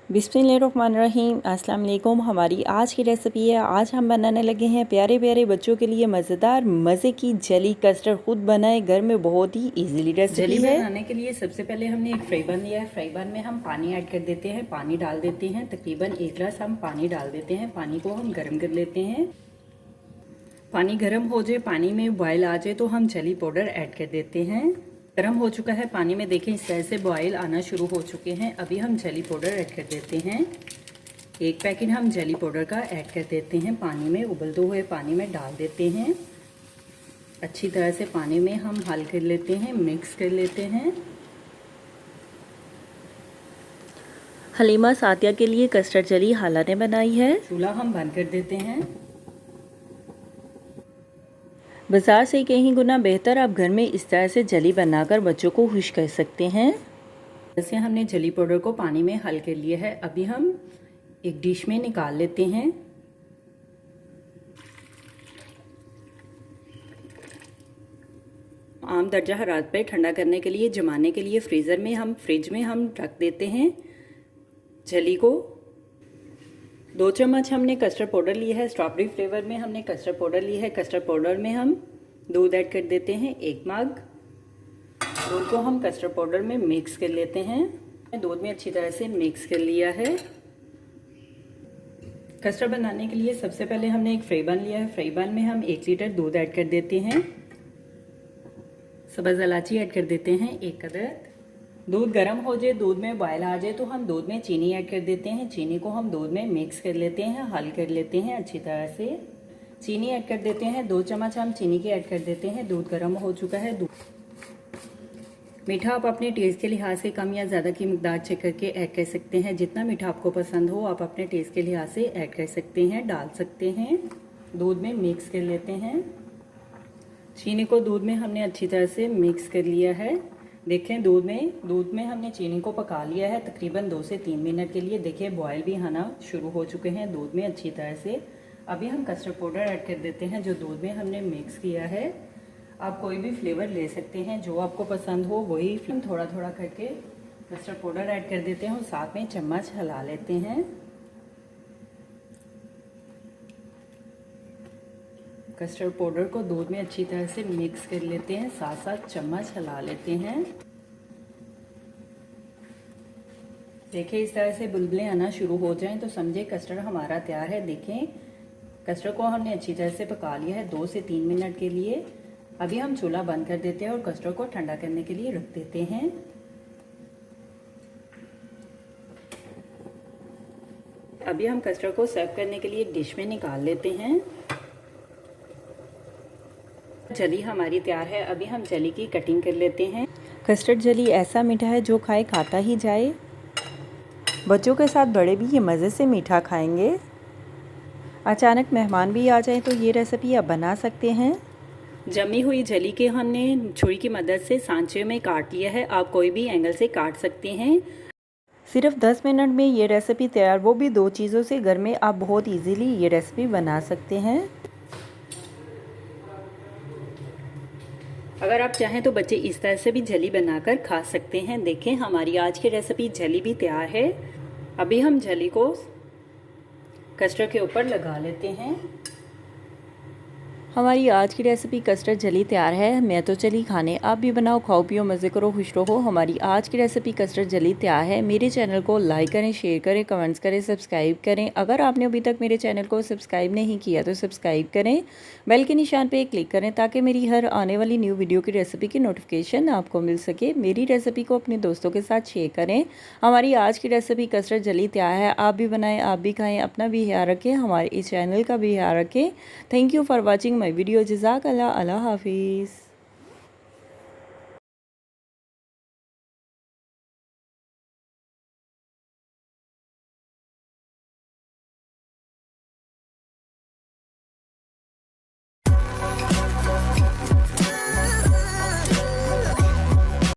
बिस्मिल्लाहिर्रहमानिर्रहीम। अस्सलाम वालेकुम। हमारी आज की रेसिपी है, आज हम बनाने लगे हैं प्यारे प्यारे बच्चों के लिए मज़ेदार मज़े की जली कस्टर्ड। खुद बनाए घर में, बहुत ही इजीली रेसिपी जली है। बनाने के लिए सबसे पहले हमने एक फ्राई पैन लिया है। फ्राई पैन में हम पानी ऐड कर देते हैं, पानी डाल देते हैं। तकरीबन 1 गिलास हम पानी डाल देते हैं। पानी को हम गर्म कर लेते हैं। पानी गर्म हो जाए, पानी में बॉयल आ जाए तो हम जली पाउडर ऐड कर देते हैं। गर्म हो चुका है पानी में, देखें इस तरह से बॉयल आना शुरू हो चुके हैं। अभी हम जली पाउडर ऐड कर देते हैं। 1 पैकेट हम जली पाउडर का ऐड कर देते हैं। पानी में उबलते हुए पानी में डाल देते हैं। अच्छी तरह से पानी में हम हल कर लेते हैं, मिक्स कर लेते हैं। हलीमा सातिया के लिए कस्टर्ड जली हाला ने बनाई है। चूल्हा हम बंद कर देते हैं। बाजार से कहीं गुना बेहतर आप घर में इस तरह से जली बनाकर बच्चों को खुश कर सकते हैं। जैसे हमने जली पाउडर को पानी में हल कर लिया है, अभी हम एक डिश में निकाल लेते हैं। आम दर्जा हरारत पर ठंडा करने के लिए, जमाने के लिए फ्रिज में हम रख देते हैं जली को। 2 चम्मच हमने कस्टर्ड पाउडर लिया है। स्ट्रॉबेरी फ्लेवर में हमने कस्टर्ड पाउडर लिया है। कस्टर्ड पाउडर में हम दूध ऐड कर देते हैं, 1 मग। दूध को हम कस्टर्ड पाउडर में मिक्स कर लेते हैं। दूध में अच्छी तरह से मिक्स कर लिया है। कस्टर्ड बनाने के लिए सबसे पहले हमने एक फ्राई पैन लिया है। फ्राई पैन में हम 1 लीटर दूध ऐड कर देते हैं। सब्ज़ इलायची ऐड कर देते हैं 1 अदद। दूध गर्म हो जाए, दूध में बॉयल आ जाए तो हम दूध में चीनी ऐड कर देते हैं। चीनी को हम दूध में मिक्स कर लेते हैं, हल कर लेते हैं अच्छी तरह से। चीनी ऐड कर देते हैं, 2 चम्मच हम चीनी की ऐड कर देते हैं। दूध गर्म हो चुका है। मीठा आप अपने टेस्ट के लिहाज से कम या ज़्यादा की मिकदार चेक करके ऐड कर सकते हैं। जितना मीठा आपको पसंद हो आप अपने टेस्ट के लिहाज से ऐड कर सकते हैं, डाल सकते हैं। दूध में मिक्स कर लेते हैं। चीनी को दूध में हमने अच्छी तरह से मिक्स कर लिया है। देखें दूध में हमने चीनी को पका लिया है तकरीबन 2 से 3 मिनट के लिए। देखिए बॉयल भी आना शुरू हो चुके हैं दूध में अच्छी तरह से। अभी हम कस्टर्ड पाउडर ऐड कर देते हैं जो दूध में हमने मिक्स किया है। आप कोई भी फ्लेवर ले सकते हैं, जो आपको पसंद हो वही थोड़ा थोड़ा करके कस्टर्ड पाउडर ऐड कर देते हैं और साथ में चम्मच हिला लेते हैं। कस्टर्ड पाउडर को दूध में अच्छी तरह से मिक्स कर लेते हैं, साथ साथ चम्मच हिला लेते हैं। देखिए इस तरह से बुलबुले आना शुरू हो जाएं तो समझे कस्टर्ड हमारा तैयार है। देखें कस्टर्ड को हमने अच्छी तरह से पका लिया है 2 से 3 मिनट के लिए। अभी हम चूल्हा बंद कर देते हैं और कस्टर्ड को ठंडा करने के लिए रख देते हैं। अभी हम कस्टर्ड को सर्व करने के लिए डिश में निकाल लेते हैं। जली हमारी तैयार है। अभी हम जली की कटिंग कर लेते हैं। कस्टर्ड जली ऐसा मीठा है जो खाए खाता ही जाए। बच्चों के साथ बड़े भी ये मज़े से मीठा खाएंगे। अचानक मेहमान भी आ जाए तो ये रेसिपी आप बना सकते हैं। जमी हुई जली के हमने छुरी की मदद से सांचे में काट लिया है। आप कोई भी एंगल से काट सकते हैं। सिर्फ 10 मिनट में ये रेसिपी तैयार, वो भी 2 चीज़ों से। घर में आप बहुत इजीली ये रेसिपी बना सकते हैं। अगर आप चाहें तो बच्चे इस तरह से भी जली बनाकर खा सकते हैं। देखें हमारी आज की रेसिपी जली भी तैयार है। अभी हम जली को कस्टर्ड के ऊपर लगा लेते हैं। हमारी आज की रेसिपी कस्टर्ड जली तैयार है। मैं तो चली खाने, आप भी बनाओ, खाओ पियो, मज़े करो, खुश रहो। हमारी आज की रेसिपी कस्टर्ड जली तैयार है। मेरे चैनल को लाइक करें, शेयर करें, कमेंट्स करें, सब्सक्राइब करें। अगर आपने अभी तक मेरे चैनल को सब्सक्राइब नहीं किया तो सब्सक्राइब करें, बेल के निशान पे क्लिक करें ताकि मेरी हर आने वाली न्यू वीडियो की रेसिपी की नोटिफिकेशन आपको मिल सके। मेरी रेसिपी को अपने दोस्तों के साथ शेयर करें। हमारी आज की रेसिपी कस्टर्ड जली तैयार है। आप भी बनाएँ, आप भी खाएँ, अपना भी ख्याल रखें, हमारे इस चैनल का भी ख्याल रखें। Thank you for watching my video. जज़ाकल्लाह। अल्लाह हाफिज़।